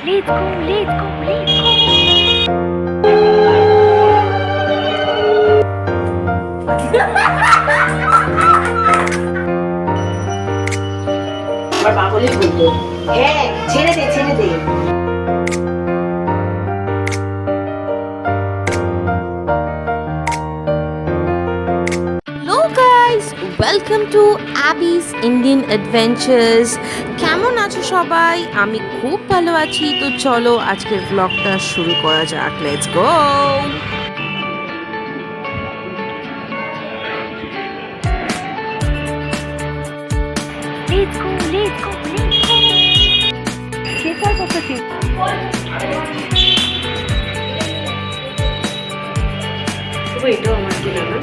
Let's go, let's go, let's go. আমার পাগলই বলতো হ্যাঁ ছেড়ে দে ছেড়ে দে। Hello guys, welcome to Abby's Indian Adventures. কেমন আছো সবাই? আমি খুব ভালো আছি। তো চলো আজকের ব্লগটা শুরু করা যাক। Let's go. Let's go, let's go, let's go. Kesar কথা কি? এটাও আমার কিনা না।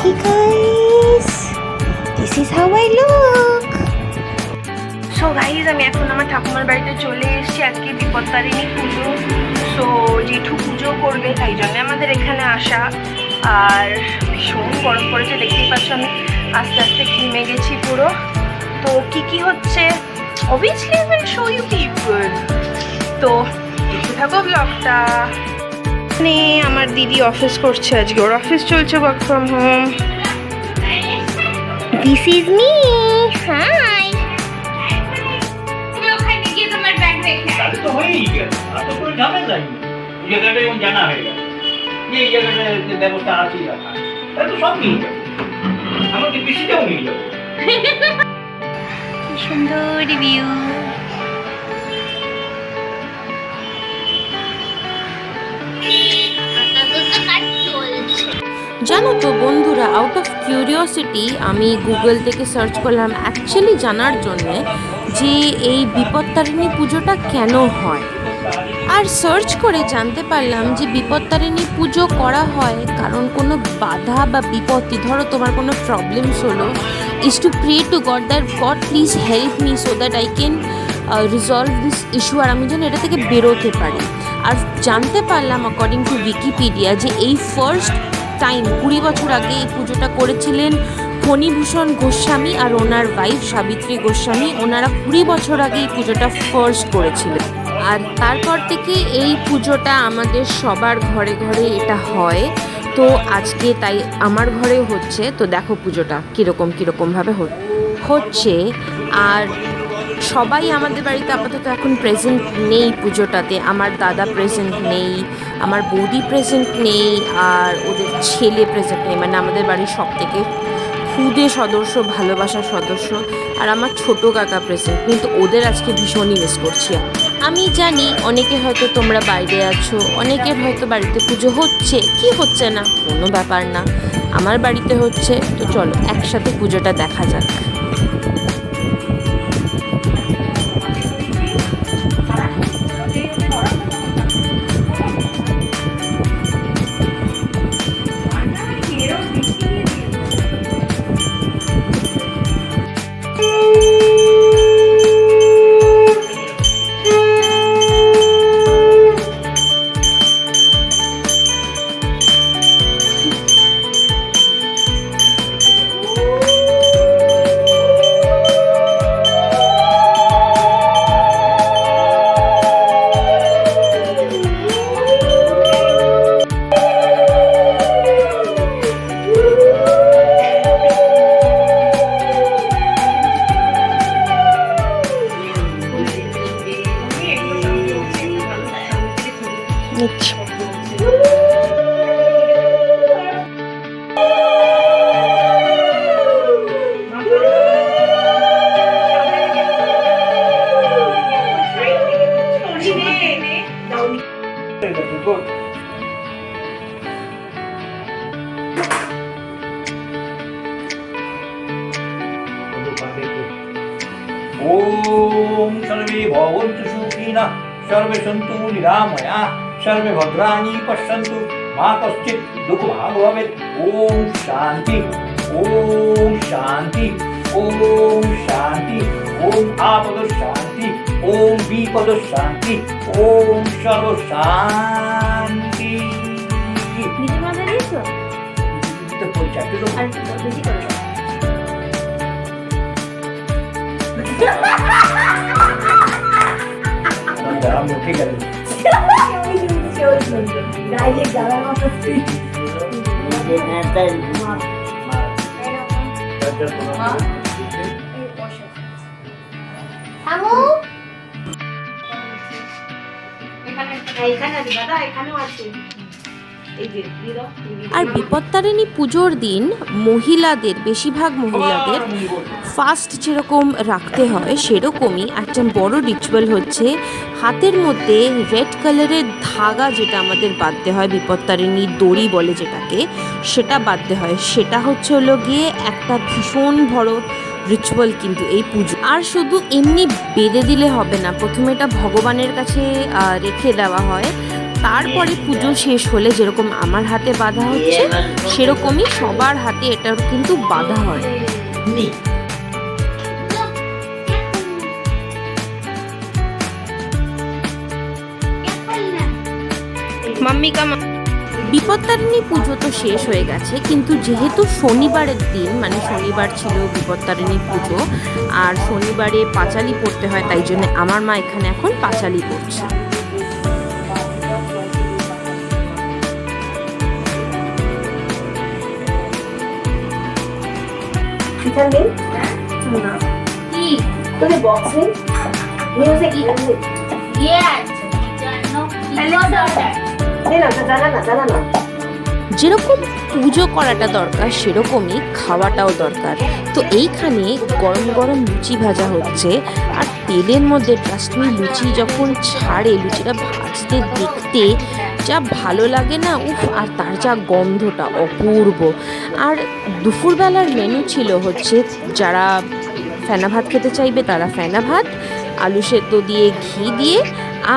Hey guys, this is how I look. So guys, আমি এখন আমার ঠাকুমার বাড়িতে চলে এসেছি। আজকে বিপত্তারিণী পুজো। সো জেঠু পুজো করবে, তাই জন্য আমাদের এখানে আসা। আর ভীষণ গরম পড়েছে, দেখতেই পাচ্ছ আমি আস্তে আস্তে ঘেমে গেছি পুরো। তো কি কি হচ্ছে obviously I will show you people. তো দেখতে থাকো ব্লগটা। মানে আমার দিদি অফিস করছে আজকে, ওর অফিস চলছে work from home. This is me. Hi. তাহলে তো হয়েই গেল, আর তো কোনো ঝামেলা নেই। এই জায়গাটা যেমন জানা হয়ে গেল যে এই জায়গাটার যে ব্যবস্থা আছেই রাখা, তাহলে তো সব নিয়ে যাবো, আমাকে বেশিটাও নিয়ে যাবো। কি সুন্দর রিভিউ। জানো তো বন্ধুরা, আউট অফ কিউরিওসিটি আমি গুগল থেকে সার্চ করলাম অ্যাকচুয়ালি জানার জন্যে যে এই বিপত্তারিণী পুজোটা কেন হয়। আর সার্চ করে জানতে পারলাম যে বিপত্তারিণী পুজো করা হয় কারণ কোনো বাধা বা বিপত্তি, ধরো তোমার কোনো প্রবলেমস হলো, is to pray to God that God please help me so that I can resolve this issue, আর আমি যেন এটা থেকে বেরোতে পারি। আর জানতে পারলাম অ্যাকর্ডিং টু উইকিপিডিয়া যে এই ফার্স্ট টাইম 20 বছর আগে এই পুজোটা করেছিলেন ফণীভূষণ গোস্বামী আর ওনার ওয়াইফ সাবিত্রী গোস্বামী। ওনারা 20 বছর আগে এই পুজোটা ফার্স্ট করেছিলেন। আর তারপর থেকে এই পুজোটা আমাদের সবার ঘরে ঘরে এটা হয়। তো আজকে তাই আমার ঘরে হচ্ছে। তো দেখো পুজোটা কীরকমভাবে হচ্ছে। আর সবাই আমাদের বাড়িতে আপাতত এখন প্রেজেন্ট নেই পুজোটাতে। আমার দাদা প্রেজেন্ট নেই, আমার বৌদি প্রেজেন্ট নেই, আর ওদের ছেলে প্রেজেন্ট নেই। মানে আমাদের বাড়ির সব থেকে খুদে সদস্য, ভালোবাসার সদস্য, আর আমার ছোট কাকা প্রেজেন্ট। কিন্তু ওদের আজকে ভীষণই মিস করছি। আমি জানি অনেকে হয়তো তোমরা বাইরে আছো, অনেকের হয়তো বাড়িতে পুজো হচ্ছে, কি হচ্ছে না কোনো ব্যাপার না, আমার বাড়িতে হচ্ছে। তো চলো একসাথে পুজোটা দেখা যাক। ওম সর্বে ভবন্তু সুখিনঃ, সর্বে সন্তু নিরাময়াঃ, সর্বে ভদ্রাণি পশ্যন্তু, মা কশ্চিৎ দুঃখভাগ ভবেৎ। ওম শান্তি, ওম শান্তি, ওম শান্তি, ওম আপদ শান্তি, ওম শ্রীপদ শান্তি, ওম সর্ব শান্তি। নিজের মাথায় দিয়েছো? তো পরিচয় একটু তো আর বেশি করো। মুখে গেল। এখানে আছে দাদা, এখানেও আছে। এই যে দিয়ে দাও। আর বিপত্তারিণী পুজোর দিন মহিলাদের, বেশিরভাগ মহিলাদের ফাস্ট যেরকম রাখতে হয় সেরকমই একটা বড় রিচুয়াল হচ্ছে হাতের মধ্যে রেড কালারের ধাগা, যেটা আমাদের বাঁধতে হয়, বিপত্তারিণী দড়ি বলে যেটাকে, সেটা বাঁধতে হয়। সেটা হলো গিয়ে একটা ভীষণ বড় রিচুয়াল কিন্তু এই পুজো। আর শুধু এমনি বেঁধে দিলে হবে না, প্রথমে এটা ভগবানের কাছে রেখে দেওয়া হয়। তারপরে পুজো শেষ হলে যেরকম আমার হাতে বাঁধা হচ্ছে সেরকমই সবার হাতে এটা কিন্তু বাঁধা হয়। বিপত্তারিণী পুজো তো শেষ হয়ে গেছে, কিন্তু যেহেতু শনিবারের দিন, মানে শনিবার ছিল বিপত্তারিণী পুজো আর শনিবারে পাঁচালি পড়তে হয়, তাই জন্য আমার মা এখানে এখন পাঁচালি পড়ছে। নেই না কি তোদের বক্স নেই, নিউজে কি আছে? জানা না। যেরকম পুজো করাটা দরকার সেরকমই খাওয়াটাও দরকার। তো এইখানে গরম গরম লুচি ভাজা হচ্ছে, আর তেলের মধ্যে ট্রাস্টমি লুচি যখন ছাড়ে, লুচিটা ভাজতে দেখতে যা ভালো লাগে না, উফ! আর তার যা গন্ধটা অপূর্ব। আর দুপুরবেলার মেনু ছিল হচ্ছে, যারা ফেনা ভাত খেতে চাইবে তারা ফেনা ভাত, আলু সেদ্ধ দিয়ে ঘি দিয়ে,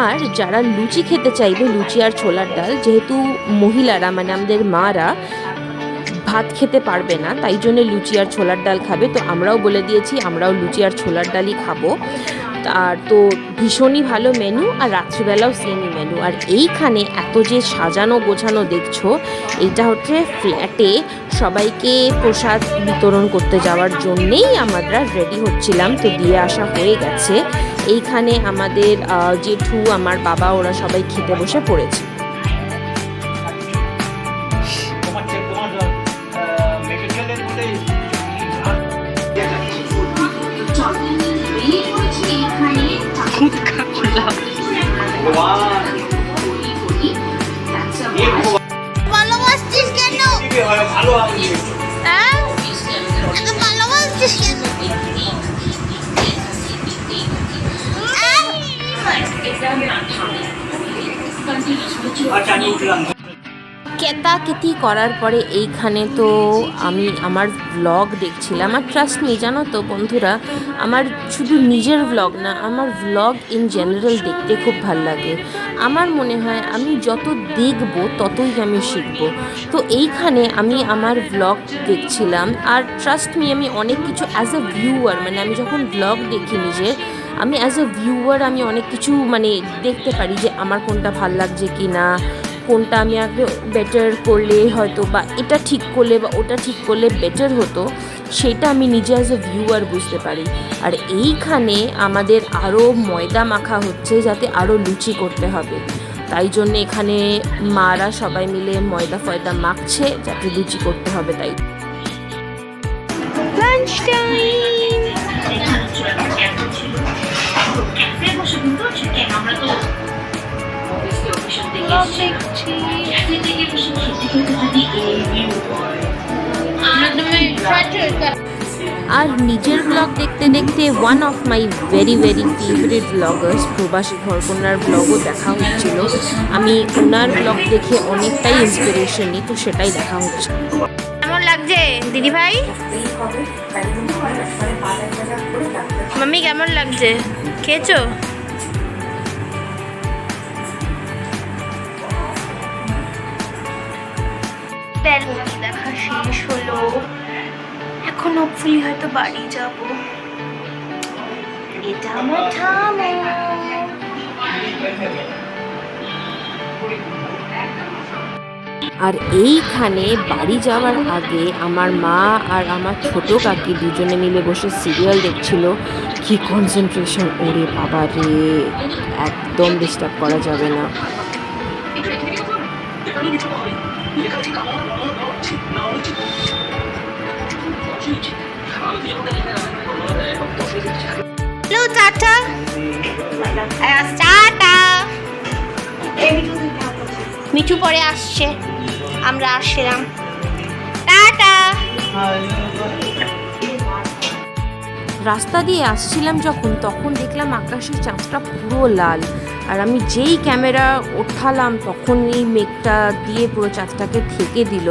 আর যারা লুচি খেতে চাইবে লুচি আর ছোলার ডাল। যেহেতু মহিলারা, মানে আমাদের মারা ভাত খেতে পারবে না, তাই জন্য লুচি আর ছোলার ডাল খাবে। তো আমরাও বলে দিয়েছি আমরাও লুচি আর ছোলার ডালই খাবো। আর তো ভীষণই ভালো মেনু, আর রাত্রিবেলাও সেমই মেনু। আর এইখানে এত যে সাজানো গোছানো দেখছো, এইটা হচ্ছে ফ্ল্যাটে সবাইকে প্রসাদ বিতরণ করতে যাওয়ার জন্যেই আমরা রেডি হচ্ছিলাম। তো দিয়ে আসা হয়ে গেছে। এইখানে আমাদের জেঠু, আমার বাবা, ওরা সবাই খেতে বসে পড়েছে। ভালোবাসছিস কেন? হ্যাঁ? এত ভালোবাসছিস কেন? কেতাকেতি করার পরে এইখানে তো আমি আমার ভ্লগ দেখছিলাম। আর ট্রাস্ট মি, জানো তো বন্ধুরা, আমার শুধু নিজের ভ্লগ না, আমার ভ্লগ ইন জেনারেল দেখতে খুব ভাল লাগে। আমার মনে হয় আমি যত দেখব ততই আমি শিখব। তো এইখানে আমি আমার ভ্লগ দেখছিলাম, আর ট্রাস্ট মি, আমি অনেক কিছু অ্যাজ এ ভিউয়ার, মানে আমি যখন ভ্লগ দেখি নিজের, আমি অ্যাজ এ ভিউয়ার আমি অনেক কিছু মানে দেখতে পারি যে আমার কোনটা ভাল লাগছে কি না, কোনটা আমি আগে বেটার করলে হয়তো, বা এটা ঠিক করলে বা ওটা ঠিক করলে বেটার হতো, সেটা আমি নিজে অ্যাজ এ ভিউয়ার বুঝতে পারি। আর এইখানে আমাদের আরও ময়দা মাখা হচ্ছে, যাতে আরও লুচি করতে হবে। তাই জন্য এখানে মারা সবাই মিলে ময়দা ফয়দা মাখছে, যাতে লুচি করতে হবে। তাই লাঞ্চ টাইম। আর নিজের ব্লগ দেখতে দেখতে one of my very very favourite Bloggers প্রবাসী ঘরকন্যার ব্লগও দেখা হচ্ছিল। আমি ওনার ব্লগ দেখে অনেকটাই ইন্সপিরেশন নিই, তো সেটাই দেখা হচ্ছে। কেমন লাগছে দিদি ভাই? মাম্মি কেমন লাগছে? খেয়েছো? দেখা শেষ হলো, এখন হোপফুলি হয়তো বাড়ি যাব। এটা আমার ঠাম্মা। আর এইখানে বাড়ি যাওয়ার আগে আমার মা আর আমার ছোট কাকি দুজনে মিলে বসে সিরিয়াল দেখছিল। কি কনসেন্ট্রেশন, ওরে বাবা রে, একদম ডিস্টার্ব করা যাবে না। Hello tata, tata. মিঠু পরে আসছে, আমরা আসলাম, টাটা। রাস্তা দিয়ে আসছিলাম যখন, তখন দেখলাম আকাশের চাঁদটা পুরো লাল। আর আমি যেই ক্যামেরা ওঠালাম তখন এই মেঘটা দিয়ে পুরো চাঁদটাকে ঢেকে দিল।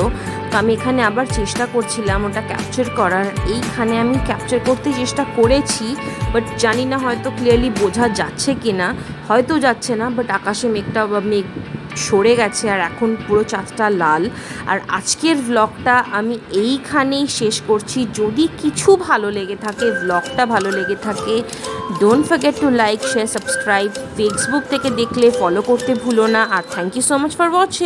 তো আমি এখানে আবার চেষ্টা করছিলাম ওটা ক্যাপচার করার। এইখানে আমি ক্যাপচার করতে চেষ্টা করেছি, বাট জানি না হয়তো ক্লিয়ারলি বোঝা যাচ্ছে কি না, হয়তো যাচ্ছে না। বাট আকাশে মেঘ সরে গেছে আর এখন পুরো চাঁদটা লাল। আর আজকের ব্লগটা আমি এইখানেই শেষ করছি। যদি কিছু ভালো লেগে থাকে, ব্লগটা ভালো লেগে থাকে, don't forget to like, share, subscribe. Facebook থেকে দেখলে ফলো করতে ভুলো না। আর thank you so much for watching.